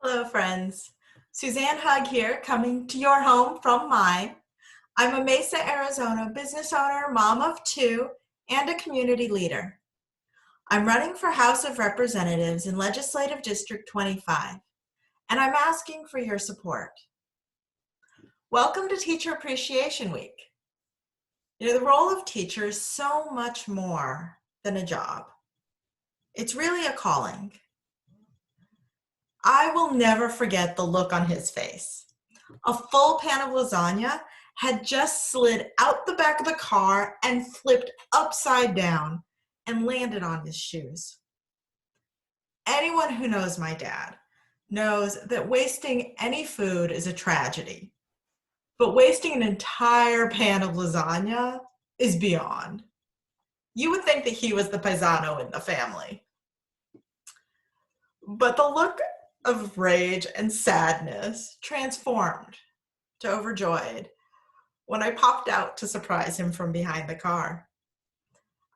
Hello, friends. Suzanne Hug here, coming to your home from mine. I'm a Mesa, Arizona business owner, mom of two, and a community leader. I'm running for House of Representatives in Legislative District 25, and I'm asking for your support. Welcome to Teacher Appreciation Week. The role of teacher is so much more than a job. It's really a calling. I will never forget the look on his face. A full pan of lasagna had just slid out the back of the car and flipped upside down and landed on his shoes. Anyone who knows my dad knows that wasting any food is a tragedy, but wasting an entire pan of lasagna is beyond. You would think that he was the paisano in the family. But the look of rage and sadness transformed to overjoyed when I popped out to surprise him from behind the car.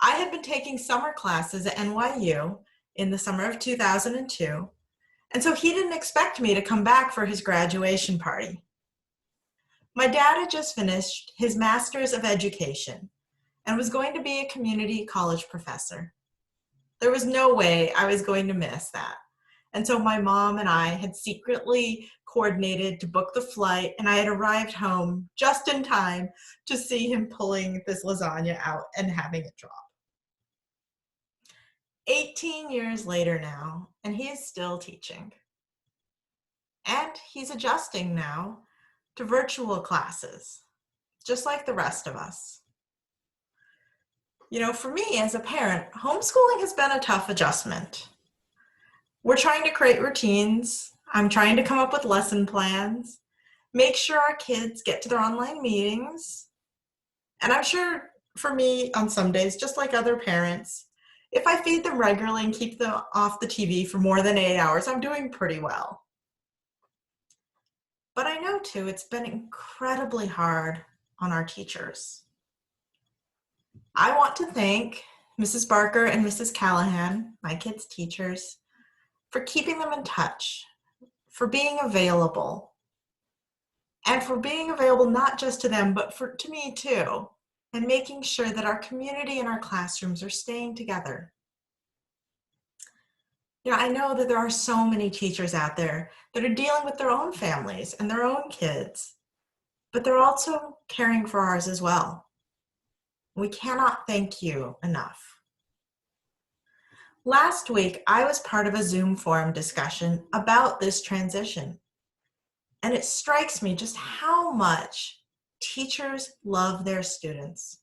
I had been taking summer classes at NYU in the summer of 2002, and so he didn't expect me to come back for his graduation party. My dad had just finished his Master's of Education and was going to be a community college professor. There was no way I was going to miss that. And so my mom and I had secretly coordinated to book the flight, and I had arrived home just in time to see him pulling this lasagna out and having it drop. 18 years later now, and he is still teaching. And he's adjusting now to virtual classes, just like the rest of us. For me as a parent, homeschooling has been a tough adjustment. We're trying to create routines. I'm trying to come up with lesson plans, make sure our kids get to their online meetings. And I'm sure for me on some days, just like other parents, if I feed them regularly and keep them off the TV for more than 8 hours, I'm doing pretty well. But I know too, it's been incredibly hard on our teachers. I want to thank Mrs. Barker and Mrs. Callahan, my kids' teachers, for keeping them in touch, for being available, and for being available not just to them, but to me too, and making sure that our community and our classrooms are staying together. I know that there are so many teachers out there that are dealing with their own families and their own kids, but they're also caring for ours as well. We cannot thank you enough. Last week, I was part of a Zoom forum discussion about this transition. And it strikes me just how much teachers love their students.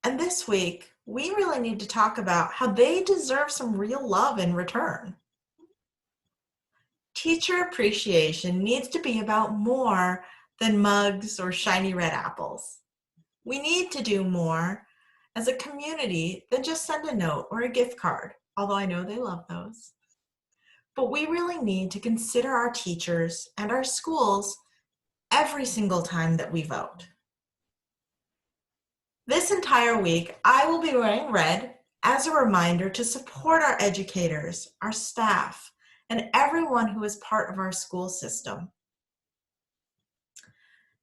And this week, we really need to talk about how they deserve some real love in return. Teacher appreciation needs to be about more than mugs or shiny red apples. We need to do more as a community than just send a note or a gift card, although I know they love those. But we really need to consider our teachers and our schools every single time that we vote. This entire week, I will be wearing red as a reminder to support our educators, our staff, and everyone who is part of our school system.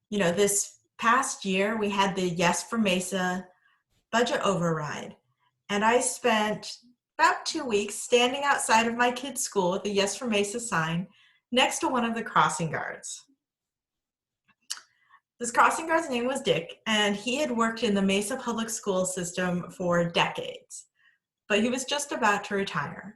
This past year, we had the Yes for Mesa budget override, and I spent about 2 weeks standing outside of my kids' school with the Yes for Mesa sign next to one of the crossing guards. This crossing guard's name was Dick, and he had worked in the Mesa public school system for decades, but he was just about to retire.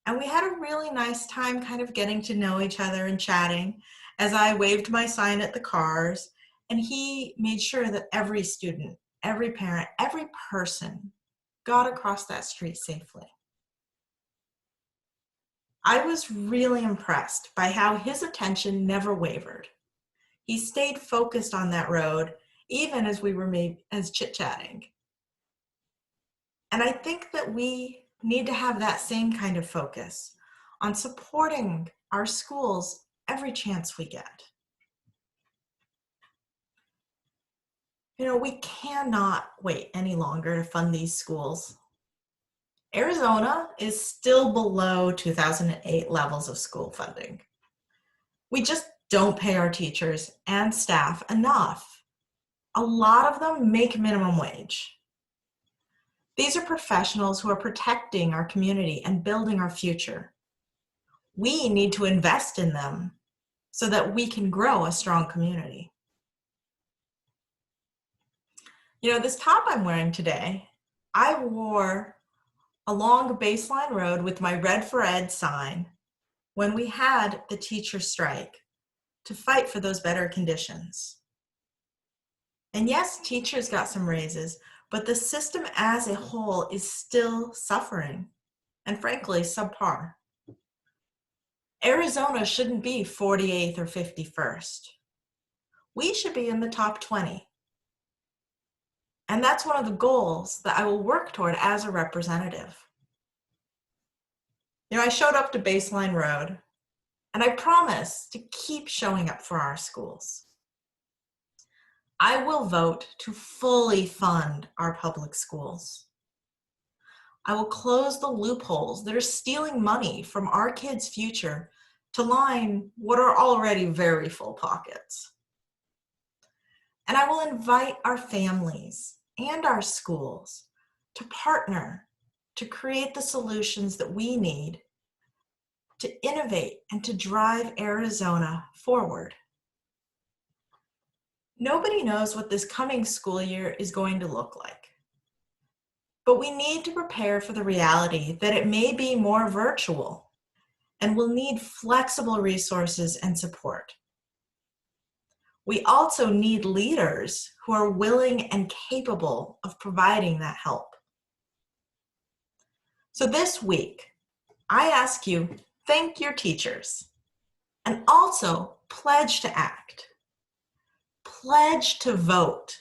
And we had a really nice time kind of getting to know each other and chatting as I waved my sign at the cars, and he made sure that every student, every parent, every person got across that street safely. I was really impressed by how his attention never wavered. He stayed focused on that road, even as we were chit-chatting. And I think that we need to have that same kind of focus on supporting our schools every chance we get. We cannot wait any longer to fund these schools. Arizona is still below 2008 levels of school funding. We just don't pay our teachers and staff enough. A lot of them make minimum wage. These are professionals who are protecting our community and building our future. We need to invest in them so that we can grow a strong community. You know, this top I'm wearing today, I wore along Baseline Road with my Red for Ed sign when we had the teacher strike to fight for those better conditions. And yes, teachers got some raises, but the system as a whole is still suffering, and frankly, subpar. Arizona shouldn't be 48th or 51st. We should be in the top 20. And that's one of the goals that I will work toward as a representative. You know, I showed up to Baseline Road, and I promise to keep showing up for our schools. I will vote to fully fund our public schools. I will close the loopholes that are stealing money from our kids' future to line what are already very full pockets. And I will invite our families and our schools to partner to create the solutions that we need to innovate and to drive Arizona forward. Nobody knows what this coming school year is going to look like, but we need to prepare for the reality that it may be more virtual and will need flexible resources and support. We also need leaders who are willing and capable of providing that help. So this week, I ask you, thank your teachers, and also pledge to act. Pledge to vote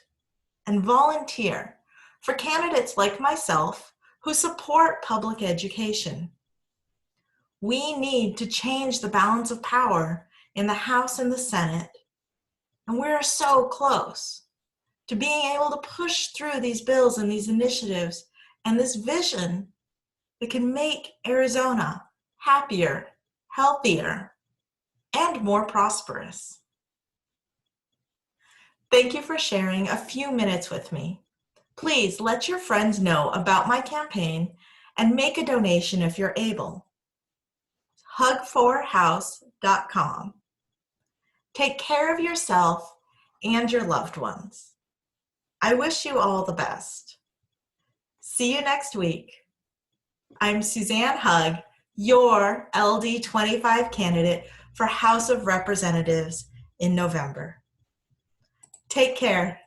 and volunteer for candidates like myself who support public education. We need to change the balance of power in the House and the Senate, and we're so close to being able to push through these bills and these initiatives and this vision that can make Arizona happier, healthier, and more prosperous. Thank you for sharing a few minutes with me. Please let your friends know about my campaign and make a donation if you're able. hug4house.com. Take care of yourself and your loved ones. I wish you all the best. See you next week. I'm Suzanne Hug, your LD25 candidate for House of Representatives in November. Take care.